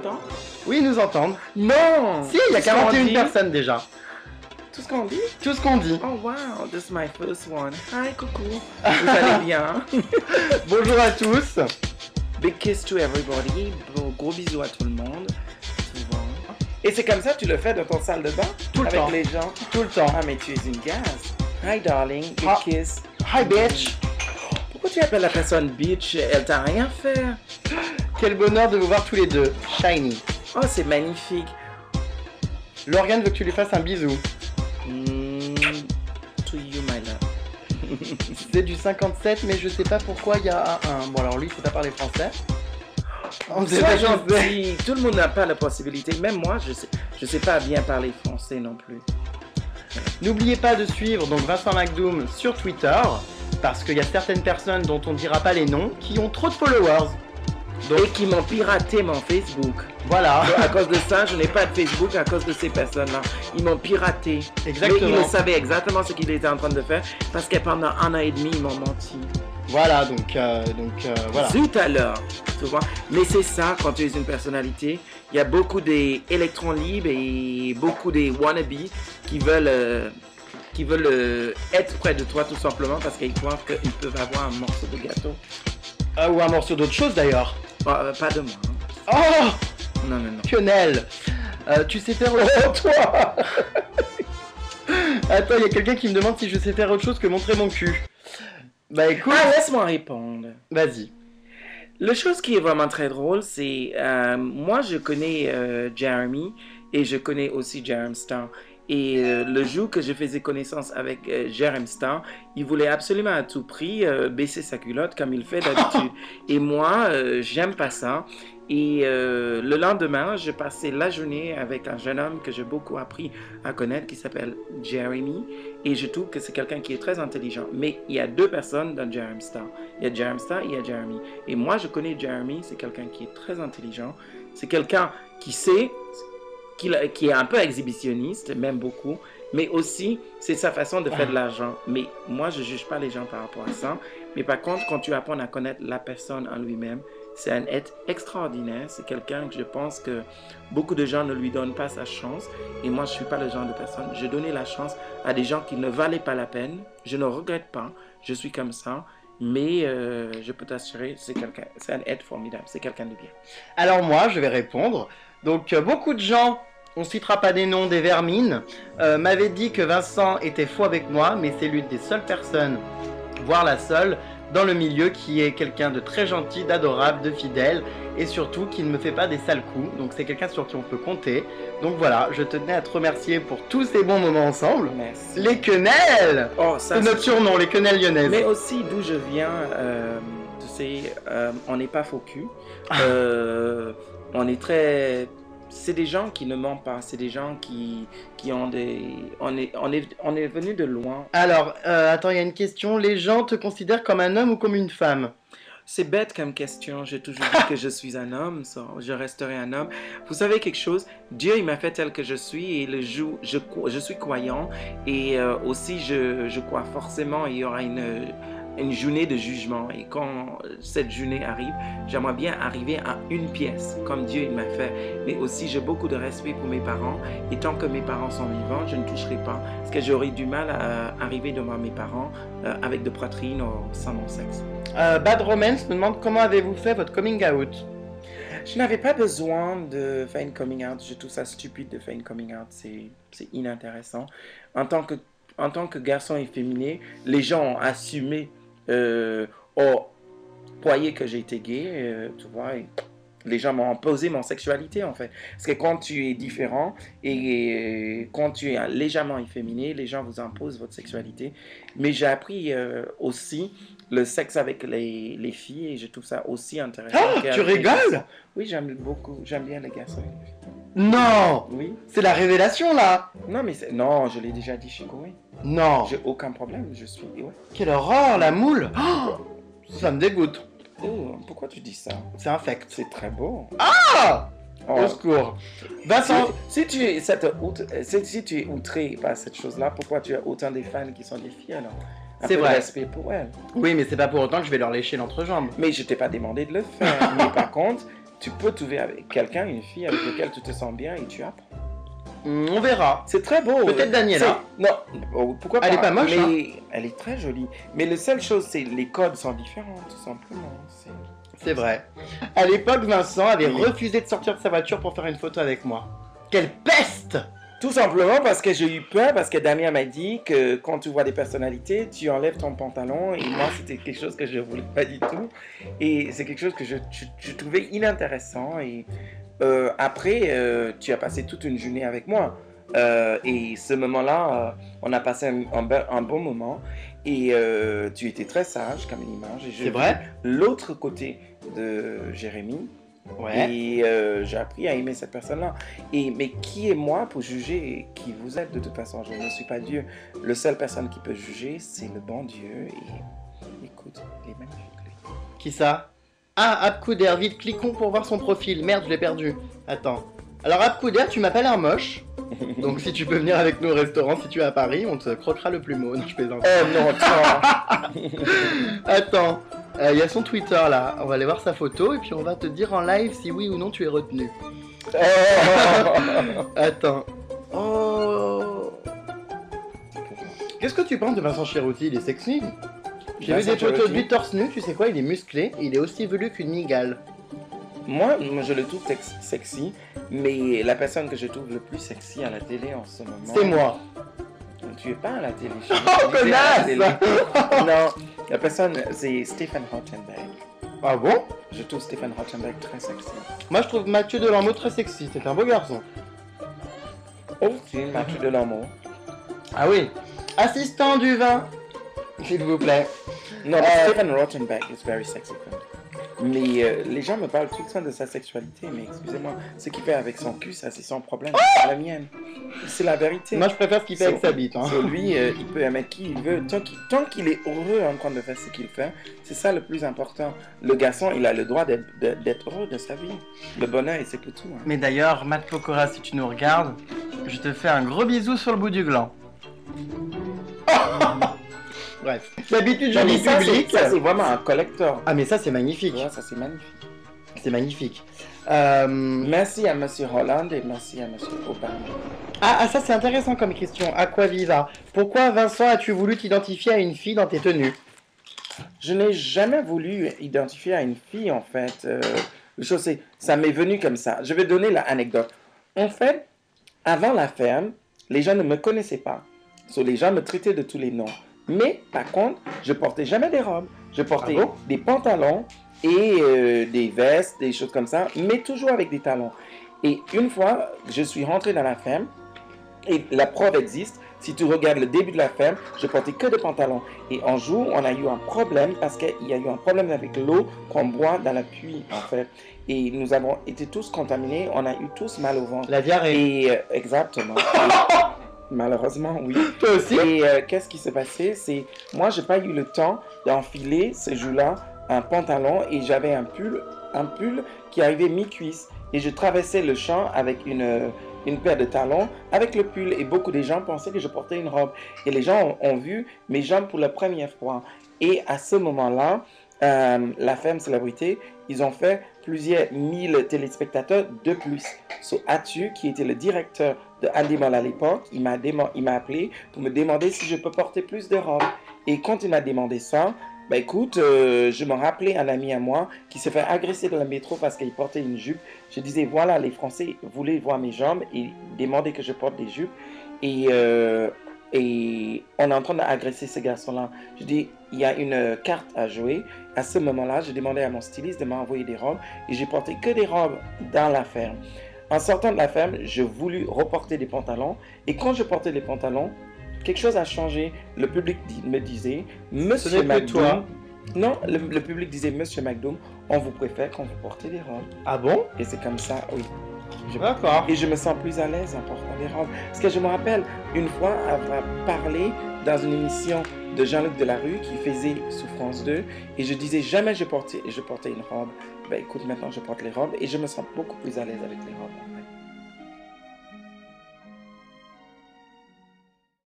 entendent? Oui, ils nous entendent. Non! Si, il y a Tout ce qu'on 41 dit? personnes déjà. Tout ce qu'on dit? Tout ce qu'on dit. Oh wow, this is my first one. Hi, coucou. Vous allez bien? Bonjour à tous. Big kiss to everybody. Gros bisous à tout le monde. Souvent. Et c'est comme ça que tu le fais dans ton salle de bain? Tout le avec temps. les gens? Tout le temps. Ah, mais tu es une gaz. Hi, darling. Big Ah. kiss. Hi, bitch. Pourquoi tu appelles la personne bitch? Elle t'a rien fait. Quel bonheur de vous voir tous les deux. Shiny. Oh, c'est magnifique. Lauriane veut que tu lui fasses un bisou. To you, my love. C'est du 57, mais je sais pas pourquoi il y a un 1. Bon, alors lui, il sait pas parler français. On sait Sois pas chanter. gentil. Tout le monde n'a pas la possibilité. Même moi, je sais pas bien parler français non plus. N'oubliez pas de suivre donc Vincent McDoom sur Twitter, parce qu'il y a certaines personnes dont on ne dira pas les noms qui ont trop de followers. Et qui m'ont piraté mon Facebook. Voilà. À cause de ça, je n'ai pas de Facebook à cause de ces personnes-là. Ils m'ont piraté. Exactement. Mais ils savaient exactement ce qu'ils étaient en train de faire parce que pendant 1 an et demi, ils m'ont menti. Voilà, donc voilà. Zut alors, tu vois. Mais c'est ça, quand tu es une personnalité, il y a beaucoup d'électrons libres et beaucoup des wannabes qui veulent être près de toi tout simplement parce qu'ils croient qu'ils peuvent avoir un morceau de gâteau. Ou un morceau d'autre chose d'ailleurs. Pas de moi. Hein. Oh, Non, non, non. Quenelle. Tu sais faire toi. Attends, il y a quelqu'un qui me demande si je sais faire autre chose que montrer mon cul. Bah écoute, Ah, laisse-moi répondre. vas-y. La chose qui est vraiment très drôle, c'est moi je connais Jeremy et je connais aussi Jeremy Star. Et le jour que je faisais connaissance avec Jeremy Star, il voulait absolument à tout prix baisser sa culotte comme il fait d'habitude. Et moi, j'aime pas ça. Et le lendemain, je passais la journée avec un jeune homme que j'ai beaucoup appris à connaître qui s'appelle Jeremy. Et je trouve que c'est quelqu'un qui est très intelligent. Mais il y a deux personnes dans Jeremy Star. Il y a Jeremy Star et il y a Jeremy. Et moi, je connais Jeremy, c'est quelqu'un qui est très intelligent. C'est quelqu'un qui sait, qui est un peu exhibitionniste, même beaucoup. Mais aussi, c'est sa façon de faire de l'argent. Mais moi, je ne juge pas les gens par rapport à ça. Mais par contre, quand tu apprends à connaître la personne en lui-même, c'est un être extraordinaire. C'est quelqu'un que je pense que beaucoup de gens ne lui donnent pas sa chance. Et moi, je ne suis pas le genre de personne. Je donnais la chance à des gens qui ne valaient pas la peine. Je ne regrette pas. Je suis comme ça. Mais je peux t'assurer, c'est un être formidable. C'est quelqu'un de bien. Alors moi, je vais répondre. Donc beaucoup de gens, on ne citera pas des noms, des vermines, m'avaient dit que Vincent était faux avec moi, mais c'est l'une des seules personnes, voire la seule, dans le milieu qui est quelqu'un de très gentil, d'adorable, de fidèle, et surtout qui ne me fait pas des sales coups. Donc c'est quelqu'un sur qui on peut compter. Donc voilà, je tenais à te remercier pour tous ces bons moments ensemble. Merci. Les quenelles! Oh, ça, C'est notre surnom, les quenelles lyonnaises. Mais aussi d'où je viens, tu sais, on n'est pas faux cul. On est très... C'est des gens qui ne mentent pas. C'est des gens qui ont des... On est venu de loin. Alors, attends, il y a une question. Les gens te considèrent comme un homme ou comme une femme? C'est bête comme question. J'ai toujours dit que je suis un homme. Ça. Je resterai un homme. Vous savez quelque chose? Dieu, il m'a fait tel que je suis. Et le jour, je suis croyant. Et aussi, je crois forcément il y aura une journée de jugement. Et quand cette journée arrive, j'aimerais bien arriver à une pièce, comme Dieu il m'a fait. Mais aussi, j'ai beaucoup de respect pour mes parents. Et tant que mes parents sont vivants, je ne toucherai pas. Parce que j'aurais du mal à arriver devant mes parents avec de poitrine ou sans mon sexe. Bad Romance me demande comment avez-vous fait votre coming out? Je n'avais pas besoin de faire une coming out. Je trouve ça stupide de faire une coming out. C'est inintéressant. En tant que garçon efféminé, les gens ont assumé croyaient que j'étais gay, tu vois, et les gens m'ont imposé mon sexualité en fait. Parce que quand tu es différent et quand tu es légèrement efféminé, les gens vous imposent votre sexualité. Mais j'ai appris aussi le sexe avec les filles et je trouve ça aussi intéressant. Ah, tu rigoles? Oui, j'aime bien les garçons et les filles. Non! Oui. C'est la révélation là! Non, mais non, je l'ai déjà dit chez Koé. Non! J'ai aucun problème, je suis... Ouais. Quelle horreur, la moule! Oh, ça me dégoûte. Oh, pourquoi tu dis ça? C'est infect. C'est très beau. Ah! Oh. Au secours. Vincent! Si tu es outré par cette chose-là, pourquoi tu as autant de fans qui sont des filles alors? C'est vrai. Respect pour elles. Oui, mais c'est pas pour autant que je vais leur lécher l'entrejambe. Mais je t'ai pas demandé de le faire. Mais par contre, tu peux trouver avec quelqu'un, une fille avec laquelle tu te sens bien et tu apprends. On verra. C'est très beau. Peut-être Daniela. Non, pourquoi pas. Elle est pas moche, hein. Elle est très jolie. Mais la seule chose, c'est les codes sont différents, tout simplement. C'est vrai. À l'époque, Vincent avait refusé de sortir de sa voiture pour faire une photo avec moi. Quelle peste! Tout simplement parce que j'ai eu peur, parce que Damien m'a dit que quand tu vois des personnalités, tu enlèves ton pantalon. Et moi, c'était quelque chose que je ne voulais pas du tout. Et c'est quelque chose que je trouvais inintéressant. Et après, tu as passé toute une journée avec moi. Et ce moment-là, on a passé un bon moment. Et tu étais très sage comme une image. C'est vrai? L'autre côté de Jérémy. Ouais. Et j'ai appris à aimer cette personne-là. Mais qui est moi pour juger qui vous êtes de toute façon? Je ne suis pas Dieu. La seule personne qui peut juger, c'est le bon Dieu. Et écoute, il est magnifique, lui. Qui ça? Ah, Abkouder, vite, cliquons pour voir son profil. Merde, je l'ai perdu. Attends. Alors, Abkouder, tu m'appelles un moche. Donc, si tu peux venir avec nous au restaurant, si tu es à Paris, on te croquera le plumeau. Non, je plaisante. Oh non, attends. Attends. Il y a son Twitter là, on va aller voir sa photo et puis on va te dire en live si oui ou non tu es retenu. Attends. Oh. Qu'est-ce que tu penses de Vincent Chirouti? Il est sexy. J'ai vu des photos de lui torse nu, tu sais quoi, il est musclé et il est aussi velu qu'une migale. Moi, je le trouve sexy, mais la personne que je trouve le plus sexy à la télé en ce moment... C'est moi. Tu es pas à la télé. Oh, connasse. Non, la personne, c'est Stephen Rothenberg. Ah bon? Je trouve Stephen Rothenberg très sexy. Moi, je trouve Mathieu Delarmeau très sexy. C'est un beau garçon. Oh, c'est Mathieu Delarmeau. Ah oui. Assistant du vin, s'il vous plaît. Non, Stephen Rothenberg is very sexy. Mais les gens me parlent tout le temps de sa sexualité, mais excusez-moi, ce qu'il fait avec son cul, ça c'est son problème, c'est la mienne. C'est la vérité. Moi je préfère ce qu'il fait avec sa bite. Hein. Lui, il peut aimer qui il veut, tant qu'il est heureux en train de faire ce qu'il fait, c'est ça le plus important. Le garçon, il a le droit d'être heureux de sa vie. Le bonheur, et c'est pour tout. Hein. Mais d'ailleurs, Matt Pokora, si tu nous regardes, je te fais un gros bisou sur le bout du gland. Bref, l'habitude je dis public. Ça c'est vraiment un collector. Ah mais ça c'est magnifique. Ouais, ça c'est magnifique. C'est magnifique. Merci à Monsieur Holland et merci à Monsieur Obama. Ah ça c'est intéressant comme question. Aquaviva. Pourquoi Vincent as-tu voulu t'identifier à une fille dans tes tenues? Je n'ai jamais voulu identifier à une fille en fait. Ça m'est venu comme ça. Je vais donner l'anecdote. En fait, avant la ferme, les gens ne me connaissaient pas. Les gens me traitaient de tous les noms. Mais par contre, je portais jamais des robes. Je portais des pantalons et des vestes, des choses comme ça, mais toujours avec des talons. Et une fois, je suis rentré dans la ferme et la preuve existe. Si tu regardes le début de la ferme, je portais que des pantalons. Et un jour, on a eu un problème parce qu'il y a eu un problème avec l'eau qu'on boit dans la pluie, en fait. Et nous avons été tous contaminés. On a eu tous mal au ventre. La diarrhée. Et exactement. Malheureusement, oui. Toi aussi? Et qu'est-ce qui s'est passé? C'est moi, j'ai pas eu le temps d'enfiler ce jour-là un pantalon et j'avais un pull qui arrivait mi-cuisse. Et je traversais le champ avec une paire de talons avec le pull. Et beaucoup de gens pensaient que je portais une robe. Et les gens ont vu mes jambes pour la première fois. Et à ce moment-là, la ferme Célébrité, ils ont fait plusieurs mille téléspectateurs de plus. Atu, qui était le directeur de Andimol à l'époque, il m'a appelé pour me demander si je peux porter plus de robes. Et quand il m'a demandé ça, bah écoute, je me rappelais un ami à moi qui s'est fait agresser dans le métro parce qu'il portait une jupe. Je disais, voilà, les Français voulaient voir mes jambes et demandaient que je porte des jupes. Et on est en train d'agresser ce garçon-là. Je dis, il y a une carte à jouer. À ce moment-là, j'ai demandé à mon styliste de m'envoyer des robes et j'ai porté que des robes dans la ferme. En sortant de la ferme, j'ai voulu reporter des pantalons et quand je portais les pantalons, quelque chose a changé. Le public me disait, Monsieur McDoom. Non, le public disait, Monsieur McDoom, on vous préfère quand vous portez des robes. Ah bon? Et c'est comme ça, oui. D'accord. Et je me sens plus à l'aise en portant des robes. Parce que je me rappelle une fois avoir parlé dans une émission de Jean-Luc Delarue qui faisait sous France 2 et je disais jamais je portais une robe. Ben écoute, maintenant je porte les robes et je me sens beaucoup plus à l'aise avec les robes.